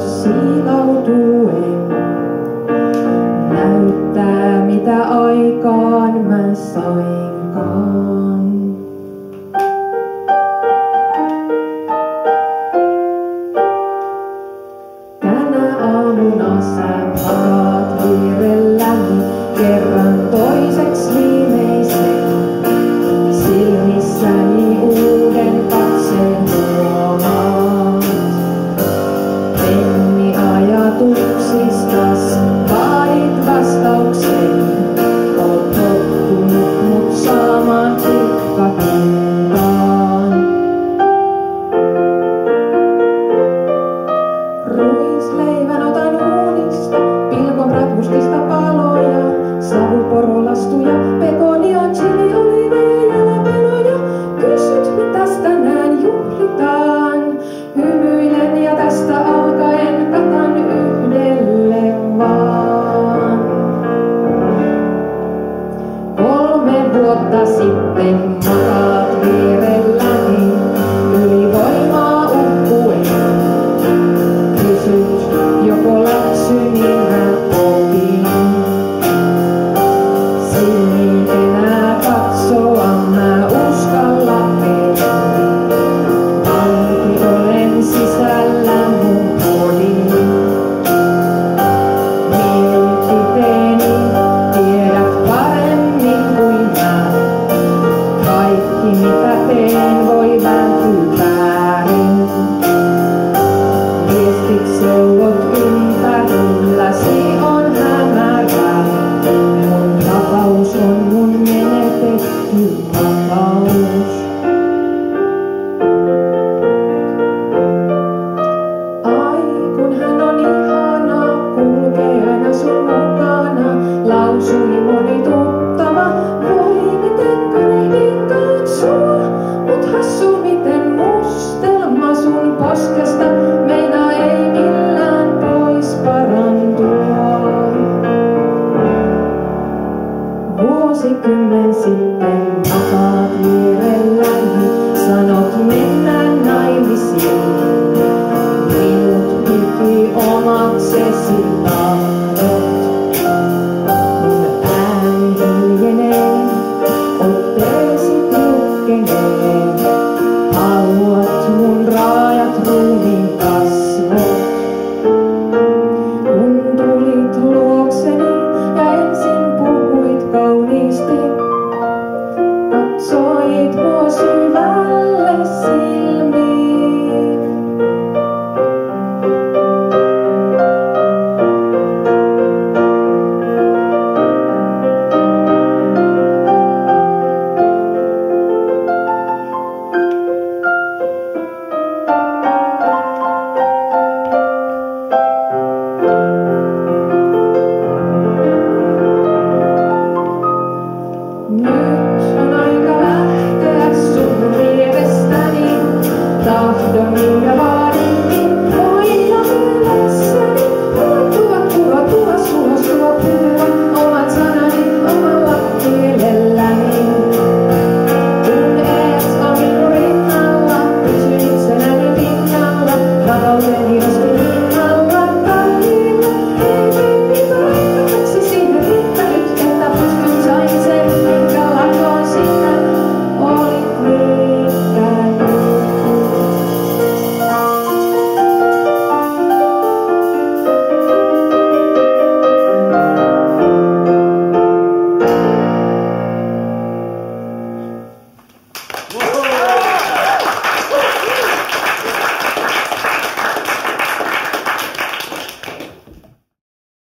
siilautuen. Näyttää mitä aikaan mä sainkaan. Tänä aamuna sä makaat vierelläni kerran toiseks viimeisen. Silmissäni uuden katseen huomaat. Penni ajatuksistas vaadit vastauksen. Oot tottunut mut saamaan kikkakuntaan. Ruisleivän otan uunista, pilkon ratmustista paloja, savuporolastuja, pekonia, chili, oliveja ja läpenoja. Kysyt mitäs tänään juhlitaan, hymyilen ja tästä alkaen katan yhdelle vaan. 3 vuotta sitten makaat vierelläni, ylivoimaa uppuen. Kysyt joko läksyni mä opin. Silmiin enää katsoa mä uskalla en. Vanki olen sisällä mun kodin. Mielipiteeni tiedät paremmin kuin mä. Kaikki mitä teen voi vääntyä väärin. Viestit seuvot ympärilläsi on hämärää. Mun tapaus on mun menetetty vapaus. Ai kun hän on ihana, kulkee aina sun mukana. Lausui moni tuttava, voi miten kanehdinkaan sua. Mut hassu miten mustelma sun poskesta meinaa ei millään pois parantua. Vuosikymmen sitten makaat